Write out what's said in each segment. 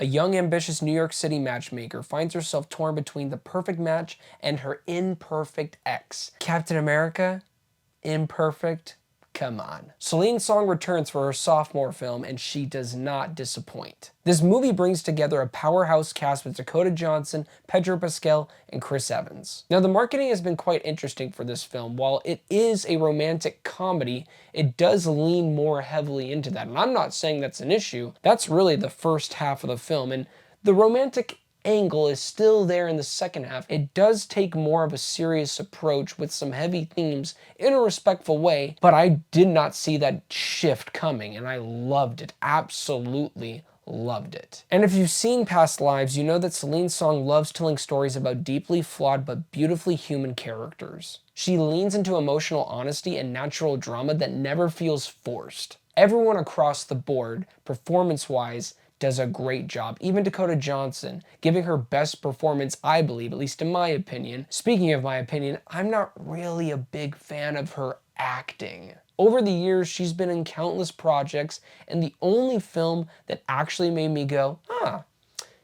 A young, ambitious New York City matchmaker finds herself torn between the perfect match and her imperfect ex. Captain America? Imperfect? Come on. Celine's song returns for her sophomore film, and she does not disappoint. This movie brings together a powerhouse cast with Dakota Johnson, Pedro Pascal, and Chris Evans. Now, the marketing has been quite interesting for this film. While it is a romantic comedy, it does lean more heavily into that. And I'm not saying that's an issue. That's really the first half of the film, and the romantic angle is still there in the second half. It does take more of a serious approach with some heavy themes in a respectful way, but I did not see that shift coming, and I loved it. Absolutely loved it. And if you've seen Past Lives, you know that Celine's song loves telling stories about deeply flawed but beautifully human characters. She leans into emotional honesty and natural drama that never feels forced. Everyone across the board, performance-wise, does a great job. Even Dakota Johnson, giving her best performance, I believe, at least in my opinion. Speaking of my opinion, I'm not really a big fan of her acting. Over the years, she's been in countless projects, and the only film that actually made me go,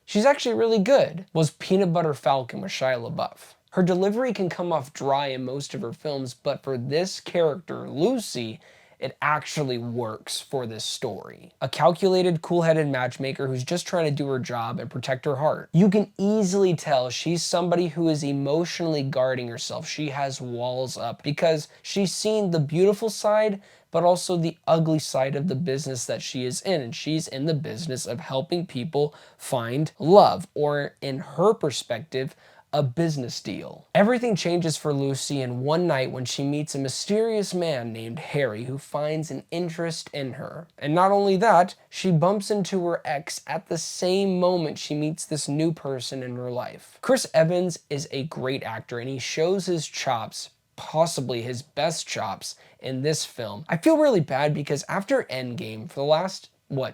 she's actually really good, was Peanut Butter Falcon with Shia LaBeouf. Her delivery can come off dry in most of her films, but for this character, Lucy, it actually works for this story. A calculated, cool-headed matchmaker who's just trying to do her job and protect her heart. You can easily tell she's somebody who is emotionally guarding herself. She has walls up because she's seen the beautiful side, but also the ugly side of the business that she is in. And she's in the business of helping people find love, or in her perspective, a business deal. Everything changes for Lucy in one night when she meets a mysterious man named Harry who finds an interest in her. And not only that, she bumps into her ex at the same moment she meets this new person in her life. Chris Evans is a great actor, and he shows his chops, possibly his best chops, in this film. I feel really bad because after Endgame, for the last,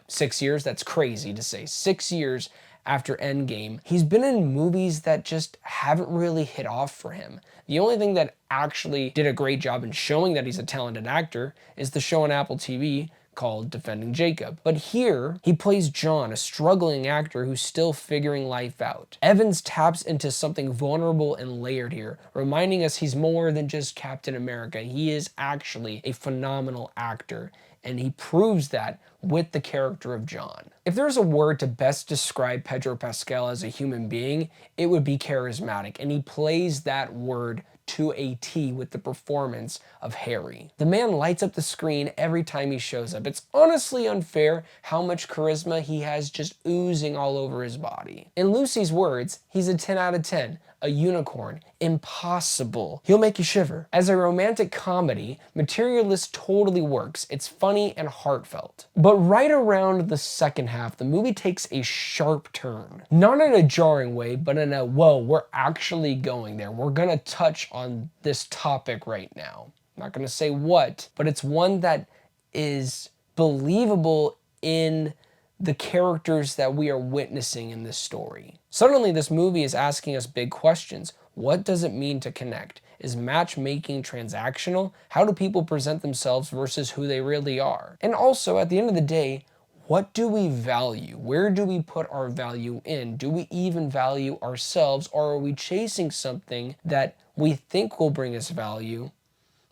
6 years? That's crazy to say. 6 years after Endgame, he's been in movies that just haven't really hit off for him. The only thing that actually did a great job in showing that he's a talented actor is the show on Apple TV called Defending Jacob. But here, he plays John, a struggling actor who's still figuring life out. Evans taps into something vulnerable and layered here, reminding us he's more than just Captain America. He is actually a phenomenal actor, and he proves that with the character of John. If there's a word to best describe Pedro Pascal as a human being, it would be charismatic, and he plays that word to a T with the performance of Harry. The man lights up the screen every time he shows up. It's honestly unfair how much charisma he has just oozing all over his body. In Lucy's words, he's a 10 out of 10, a unicorn, impossible. He'll make you shiver. As a romantic comedy, Materialists totally works. It's funny and heartfelt. But right around the second half, the movie takes a sharp turn. Not in a jarring way, but in a, whoa, we're actually going there. We're gonna touch on this topic right now. I'm not gonna say what, but it's one that is believable in the characters that we are witnessing in this story. Suddenly, this movie is asking us big questions. What does it mean to connect? Is matchmaking transactional? How do people present themselves versus who they really are? And also, at the end of the day, what do we value? Where do we put our value in? Do we even value ourselves, or are we chasing something that we think will bring us value,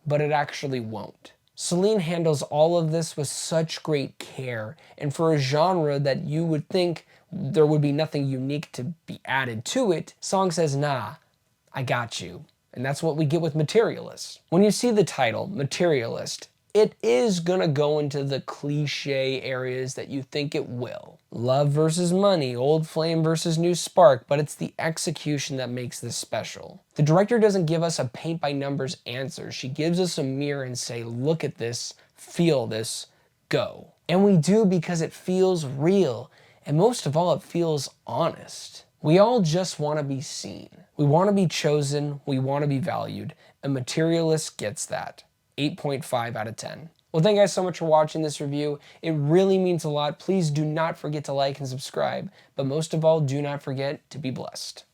but it actually won't? Celine handles all of this with such great care, and for a genre that you would think there would be nothing unique to be added to it, song says, nah, I got you. And that's what we get with Materialist. When you see the title, Materialist, it is gonna go into the cliche areas that you think it will. Love versus money, old flame versus new spark, but it's the execution that makes this special. The director doesn't give us a paint-by-numbers answer. She gives us a mirror and say, look at this, feel this, go. And we do because it feels real, and most of all, it feels honest. We all just want to be seen. We want to be chosen, we want to be valued, and Materialist gets that. 8.5 out of 10. Well, thank you guys so much for watching this review. It really means a lot. Please do not forget to like and subscribe, but most of all, do not forget to be blessed.